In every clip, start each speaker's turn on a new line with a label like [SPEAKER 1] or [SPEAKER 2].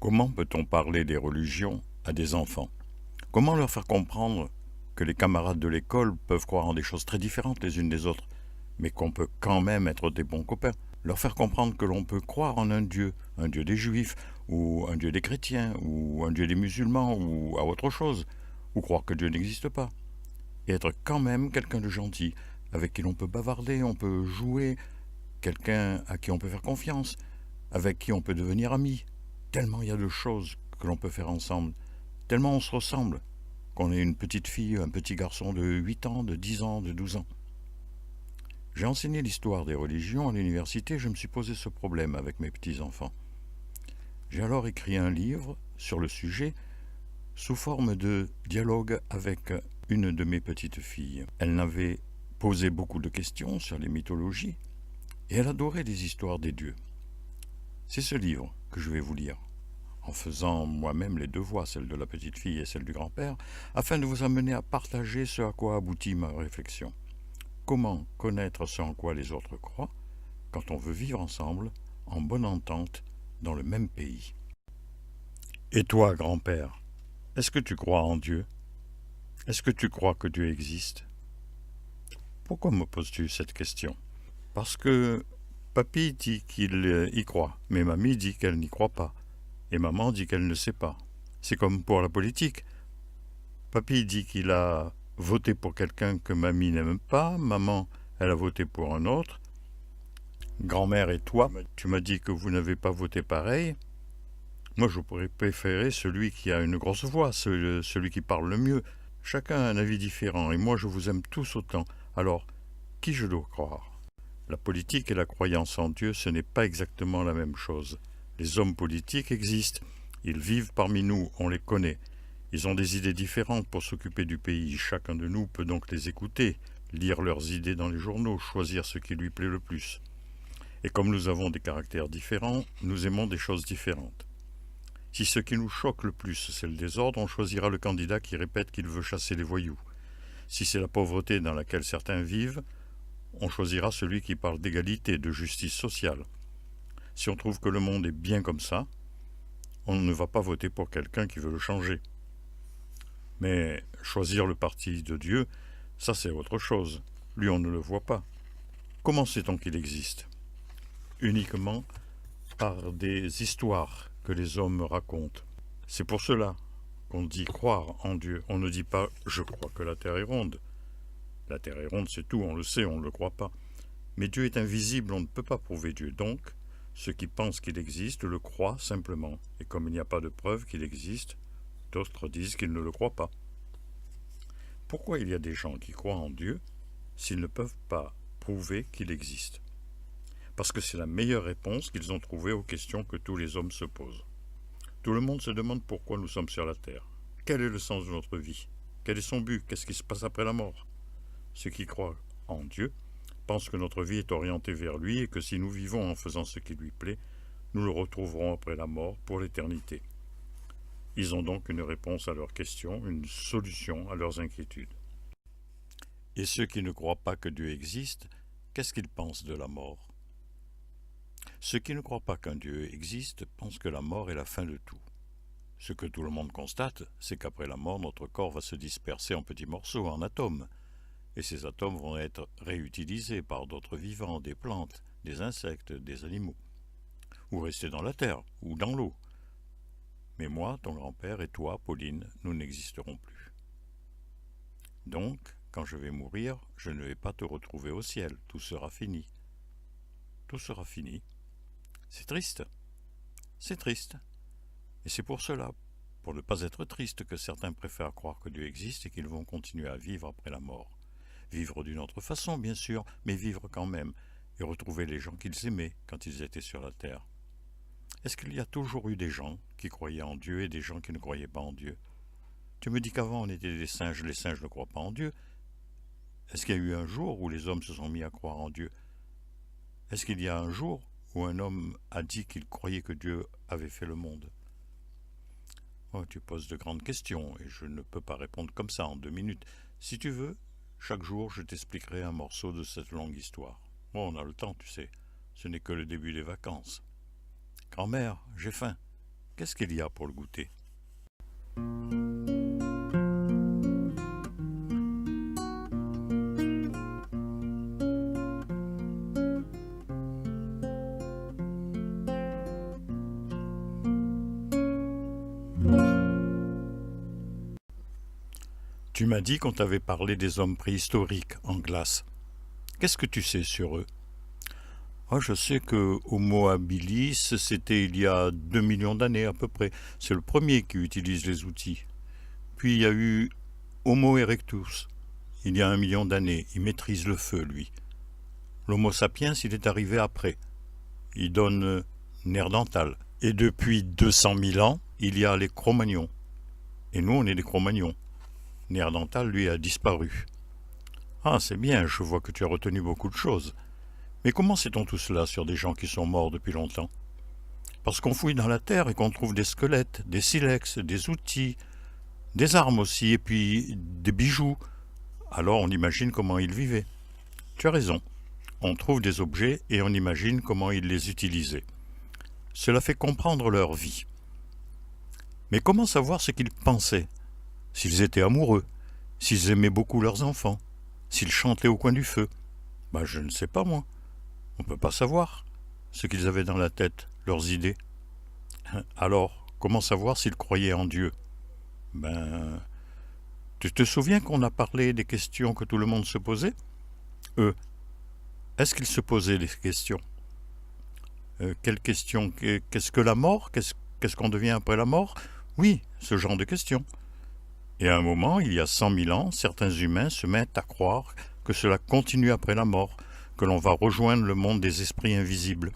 [SPEAKER 1] Comment peut-on parler des religions à des enfants? Comment leur faire comprendre que les camarades de l'école peuvent croire en des choses très différentes les unes des autres, mais qu'on peut quand même être des bons copains? Leur faire comprendre que l'on peut croire en un Dieu des Juifs, ou un Dieu des chrétiens, ou un Dieu des musulmans, ou à autre chose, ou croire que Dieu n'existe pas, et être quand même quelqu'un de gentil, avec qui l'on peut bavarder, on peut jouer, quelqu'un à qui on peut faire confiance, avec qui on peut devenir ami. Tellement il y a de choses que l'on peut faire ensemble, tellement on se ressemble, qu'on est une petite fille, un petit garçon de 8 ans, de 10 ans, de 12 ans. J'ai enseigné l'histoire des religions à l'université, je me suis posé ce problème avec mes petits-enfants. J'ai alors écrit un livre sur le sujet sous forme de dialogue avec une de mes petites filles. Elle m'avait posé beaucoup de questions sur les mythologies et elle adorait les histoires des dieux. C'est ce livre que je vais vous lire, en faisant moi-même les deux voix, celle de la petite fille et celle du grand-père, afin de vous amener à partager ce à quoi aboutit ma réflexion. Comment connaître ce en quoi les autres croient quand on veut vivre ensemble, en bonne entente, dans le même pays. Et toi, grand-père, est-ce que tu crois en Dieu? Est-ce que tu crois que Dieu existe? Pourquoi me poses-tu cette question? Parce que papy dit qu'il y croit, mais mamie dit qu'elle n'y croit pas, et maman dit qu'elle ne sait pas. C'est comme pour la politique. Papy dit qu'il a voté pour quelqu'un que mamie n'aime pas, maman, elle a voté pour un autre. Grand-mère et toi, tu m'as dit que vous n'avez pas voté pareil. Moi, je pourrais préférer celui qui a une grosse voix, celui qui parle le mieux. Chacun a un avis différent, et moi je vous aime tous autant. Alors, qui je dois croire? La politique et la croyance en Dieu, ce n'est pas exactement la même chose. Les hommes politiques existent. Ils vivent parmi nous, on les connaît. Ils ont des idées différentes pour s'occuper du pays. Chacun de nous peut donc les écouter, lire leurs idées dans les journaux, choisir ce qui lui plaît le plus. Et comme nous avons des caractères différents, nous aimons des choses différentes. Si ce qui nous choque le plus, c'est le désordre, on choisira le candidat qui répète qu'il veut chasser les voyous. Si c'est la pauvreté dans laquelle certains vivent, on choisira celui qui parle d'égalité, de justice sociale. Si on trouve que le monde est bien comme ça, on ne va pas voter pour quelqu'un qui veut le changer. Mais choisir le parti de Dieu, ça c'est autre chose. Lui, on ne le voit pas. Comment sait-on qu'il existe? Uniquement par des histoires que les hommes racontent. C'est pour cela qu'on dit croire en Dieu. On ne dit pas « je crois que la terre est ronde ». La terre est ronde, c'est tout, on le sait, on ne le croit pas. Mais Dieu est invisible, on ne peut pas prouver Dieu. Donc, ceux qui pensent qu'il existe le croient simplement. Et comme il n'y a pas de preuve qu'il existe, d'autres disent qu'ils ne le croient pas. Pourquoi il y a des gens qui croient en Dieu s'ils ne peuvent pas prouver qu'il existe? Parce que c'est la meilleure réponse qu'ils ont trouvée aux questions que tous les hommes se posent. Tout le monde se demande pourquoi nous sommes sur la terre. Quel est le sens de notre vie? Quel est son but? Qu'est-ce qui se passe après la mort? Ceux qui croient en Dieu pensent que notre vie est orientée vers lui et que si nous vivons en faisant ce qui lui plaît, nous le retrouverons après la mort pour l'éternité. Ils ont donc une réponse à leurs questions, une solution à leurs inquiétudes. Et ceux qui ne croient pas que Dieu existe, qu'est-ce qu'ils pensent de la mort? Ceux qui ne croient pas qu'un Dieu existe pensent que la mort est la fin de tout. Ce que tout le monde constate, c'est qu'après la mort, notre corps va se disperser en petits morceaux, en atomes. Et ces atomes vont être réutilisés par d'autres vivants, des plantes, des insectes, des animaux. Ou rester dans la terre, ou dans l'eau. Mais moi, ton grand-père et toi, Pauline, nous n'existerons plus. Donc, quand je vais mourir, je ne vais pas te retrouver au ciel, tout sera fini. Tout sera fini. C'est triste. C'est triste. Et c'est pour cela, pour ne pas être triste, que certains préfèrent croire que Dieu existe et qu'ils vont continuer à vivre après la mort. Vivre d'une autre façon, bien sûr, mais vivre quand même, et retrouver les gens qu'ils aimaient quand ils étaient sur la terre. Est-ce qu'il y a toujours eu des gens qui croyaient en Dieu et des gens qui ne croyaient pas en Dieu? Tu me dis qu'avant on était des singes, les singes ne croient pas en Dieu. Est-ce qu'il y a eu un jour où les hommes se sont mis à croire en Dieu? Est-ce qu'il y a un jour où un homme a dit qu'il croyait que Dieu avait fait le monde? Oh, tu poses de grandes questions et je ne peux pas répondre comme ça en 2 minutes. Si tu veux, chaque jour je t'expliquerai un morceau de cette longue histoire. Bon, on a le temps, tu sais. Ce n'est que le début des vacances. Grand-mère, j'ai faim. Qu'est-ce qu'il y a pour le goûter? Tu m'as dit qu'on t'avait parlé des hommes préhistoriques en glace. Qu'est-ce que tu sais sur eux? Ah, je sais que Homo habilis, c'était il y a 2 millions d'années à peu près. C'est le premier qui utilise les outils. Puis il y a eu Homo erectus, il y a 1 million d'années. Il maîtrise le feu, lui. L'Homo sapiens, il est arrivé après. Il donne Néandertal. Et depuis 200 000 ans, il y a les Cro-Magnons. Et nous, on est des Cro-Magnons. Néandertal, lui, a disparu. Ah, c'est bien, je vois que tu as retenu beaucoup de choses. Mais comment sait-on tout cela sur des gens qui sont morts depuis longtemps? Parce qu'on fouille dans la terre et qu'on trouve des squelettes, des silex, des outils, des armes aussi, et puis des bijoux. Alors on imagine comment ils vivaient. Tu as raison. On trouve des objets et on imagine comment ils les utilisaient. Cela fait comprendre leur vie. Mais comment savoir ce qu'ils pensaient? S'ils étaient amoureux, s'ils aimaient beaucoup leurs enfants, s'ils chantaient au coin du feu? Je ne sais pas moi. On ne peut pas savoir ce qu'ils avaient dans la tête, leurs idées. Alors, comment savoir s'ils croyaient en Dieu? Tu te souviens qu'on a parlé des questions que tout le monde se posait? Eux, est-ce qu'ils se posaient des questions? Quelles questions? Qu'est-ce que la mort? Qu'est-ce qu'on devient après la mort? Oui, ce genre de questions. Et à un moment, il y a 100 000 ans, certains humains se mettent à croire que cela continue après la mort, que l'on va rejoindre le monde des esprits invisibles.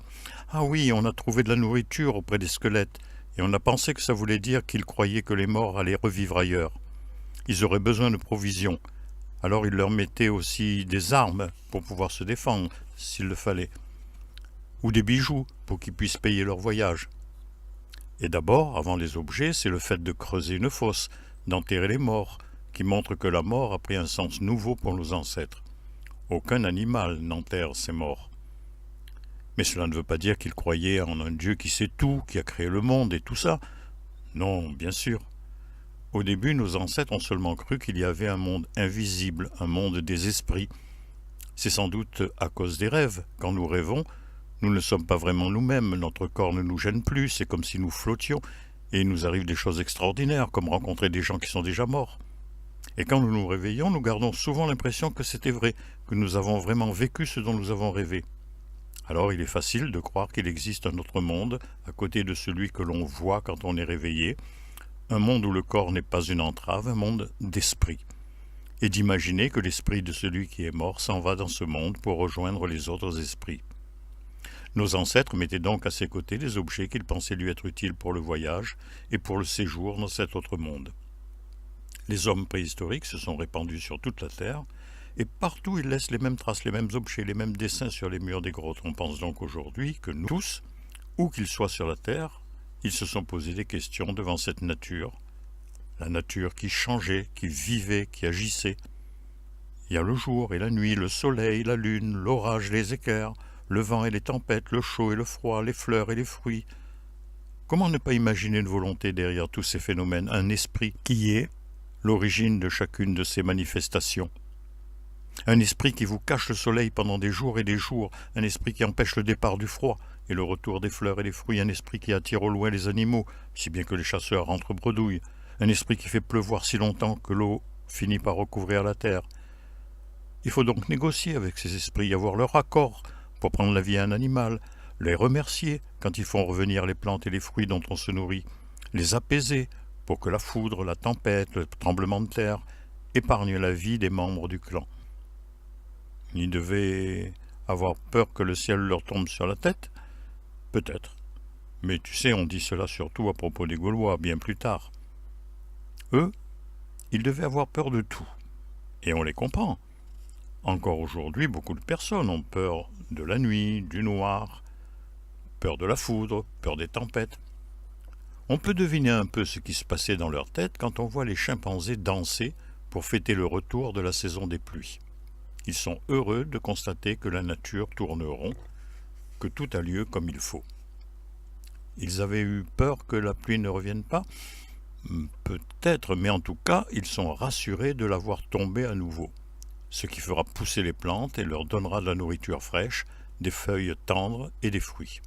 [SPEAKER 1] Ah oui, on a trouvé de la nourriture auprès des squelettes, et on a pensé que ça voulait dire qu'ils croyaient que les morts allaient revivre ailleurs. Ils auraient besoin de provisions, alors ils leur mettaient aussi des armes pour pouvoir se défendre, s'il le fallait, ou des bijoux pour qu'ils puissent payer leur voyage. Et d'abord, avant les objets, c'est le fait de creuser une fosse, d'enterrer les morts, qui montre que la mort a pris un sens nouveau pour nos ancêtres. Aucun animal n'enterre ses morts. Mais cela ne veut pas dire qu'ils croyaient en un Dieu qui sait tout, qui a créé le monde et tout ça. Non, bien sûr. Au début, nos ancêtres ont seulement cru qu'il y avait un monde invisible, un monde des esprits. C'est sans doute à cause des rêves. Quand nous rêvons, nous ne sommes pas vraiment nous-mêmes, notre corps ne nous gêne plus, c'est comme si nous flottions, et il nous arrive des choses extraordinaires, comme rencontrer des gens qui sont déjà morts. Et quand nous nous réveillons, nous gardons souvent l'impression que c'était vrai, que nous avons vraiment vécu ce dont nous avons rêvé. Alors il est facile de croire qu'il existe un autre monde, à côté de celui que l'on voit quand on est réveillé, un monde où le corps n'est pas une entrave, un monde d'esprit. Et d'imaginer que l'esprit de celui qui est mort s'en va dans ce monde pour rejoindre les autres esprits. Nos ancêtres mettaient donc à ses côtés des objets qu'ils pensaient lui être utiles pour le voyage et pour le séjour dans cet autre monde. Les hommes préhistoriques se sont répandus sur toute la Terre, et partout ils laissent les mêmes traces, les mêmes objets, les mêmes dessins sur les murs des grottes. On pense donc aujourd'hui que nous tous, où qu'ils soient sur la Terre, ils se sont posé des questions devant cette nature, la nature qui changeait, qui vivait, qui agissait. Il y a le jour et la nuit, le soleil, la lune, l'orage, les éclairs, le vent et les tempêtes, le chaud et le froid, les fleurs et les fruits. Comment ne pas imaginer une volonté derrière tous ces phénomènes, un esprit qui est l'origine de chacune de ces manifestations? Un esprit qui vous cache le soleil pendant des jours et des jours, un esprit qui empêche le départ du froid et le retour des fleurs et des fruits, un esprit qui attire au loin les animaux, si bien que les chasseurs rentrent bredouilles, un esprit qui fait pleuvoir si longtemps que l'eau finit par recouvrir la terre. Il faut donc négocier avec ces esprits, avoir leur accord pour prendre la vie à un animal, les remercier quand ils font revenir les plantes et les fruits dont on se nourrit, les apaiser pour que la foudre, la tempête, le tremblement de terre épargnent la vie des membres du clan. Ils devaient avoir peur que le ciel leur tombe sur la tête? Peut-être. Mais tu sais, on dit cela surtout à propos des Gaulois, bien plus tard. Eux, ils devaient avoir peur de tout. Et on les comprend. Encore aujourd'hui, beaucoup de personnes ont peur de la nuit, du noir, peur de la foudre, peur des tempêtes. On peut deviner un peu ce qui se passait dans leur tête quand on voit les chimpanzés danser pour fêter le retour de la saison des pluies. Ils sont heureux de constater que la nature tourne rond, que tout a lieu comme il faut. Ils avaient eu peur que la pluie ne revienne pas? Peut-être, mais en tout cas, ils sont rassurés de la voir tomber à nouveau, ce qui fera pousser les plantes et leur donnera de la nourriture fraîche, des feuilles tendres et des fruits.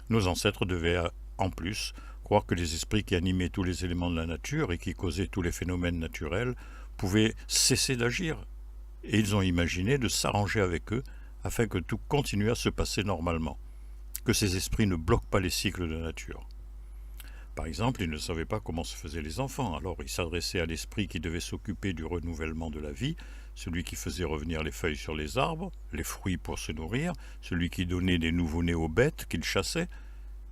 [SPEAKER 1] Nos ancêtres devaient, en plus, croire que les esprits qui animaient tous les éléments de la nature et qui causaient tous les phénomènes naturels pouvaient cesser d'agir, et ils ont imaginé de s'arranger avec eux afin que tout continue à se passer normalement, que ces esprits ne bloquent pas les cycles de la nature. Par exemple, ils ne savaient pas comment se faisaient les enfants, alors ils s'adressaient à l'esprit qui devait s'occuper du renouvellement de la vie, celui qui faisait revenir les feuilles sur les arbres, les fruits pour se nourrir, celui qui donnait des nouveau-nés aux bêtes qu'ils chassaient,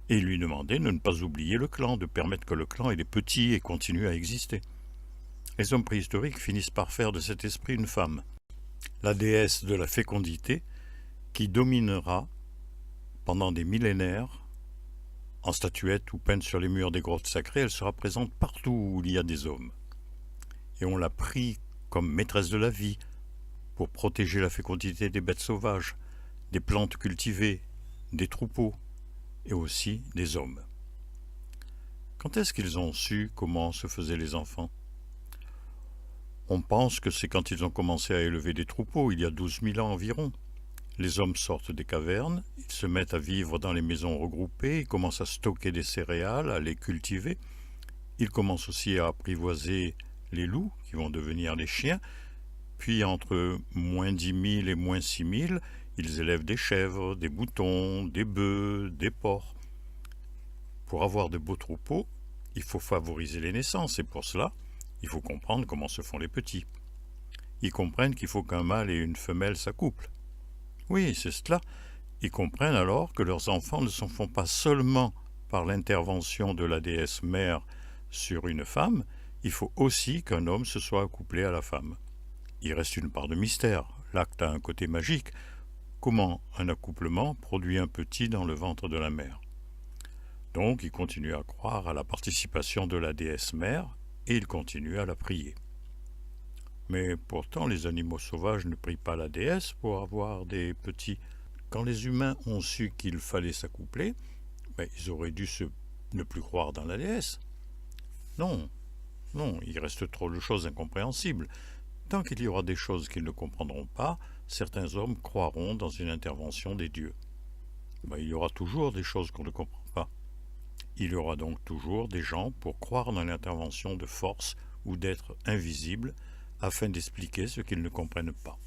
[SPEAKER 1] et ils lui demandaient de ne pas oublier le clan, de permettre que le clan ait des petits et continue à exister. Les hommes préhistoriques finissent par faire de cet esprit une femme, la déesse de la fécondité, qui dominera pendant des millénaires. En statuette ou peinte sur les murs des grottes sacrées, elle sera présente partout où il y a des hommes. Et on l'a pris comme maîtresse de la vie, pour protéger la fécondité des bêtes sauvages, des plantes cultivées, des troupeaux, et aussi des hommes. Quand est-ce qu'ils ont su comment se faisaient les enfants? On pense que c'est quand ils ont commencé à élever des troupeaux, il y a 12 000 ans environ. Les hommes sortent des cavernes, ils se mettent à vivre dans les maisons regroupées, ils commencent à stocker des céréales, à les cultiver. Ils commencent aussi à apprivoiser les loups, qui vont devenir les chiens. Puis entre moins 10 000 et moins 6 000, ils élèvent des chèvres, des moutons, des bœufs, des porcs. Pour avoir de beaux troupeaux, il faut favoriser les naissances, et pour cela, il faut comprendre comment se font les petits. Ils comprennent qu'il faut qu'un mâle et une femelle s'accouplent. Oui, c'est cela. Ils comprennent alors que leurs enfants ne s'en font pas seulement par l'intervention de la déesse mère sur une femme, il faut aussi qu'un homme se soit accouplé à la femme. Il reste une part de mystère, l'acte a un côté magique. Comment un accouplement produit un petit dans le ventre de la mère? Donc ils continuent à croire à la participation de la déesse mère et ils continuent à la prier. Mais pourtant, les animaux sauvages ne prient pas la déesse pour avoir des petits. Quand les humains ont su qu'il fallait s'accoupler, ils auraient dû ne plus croire dans la déesse. Non, non, il reste trop de choses incompréhensibles. Tant qu'il y aura des choses qu'ils ne comprendront pas, certains hommes croiront dans une intervention des dieux. Il y aura toujours des choses qu'on ne comprend pas. Il y aura donc toujours des gens pour croire dans l'intervention de forces ou d'êtres invisibles, afin d'expliquer ce qu'ils ne comprennent pas.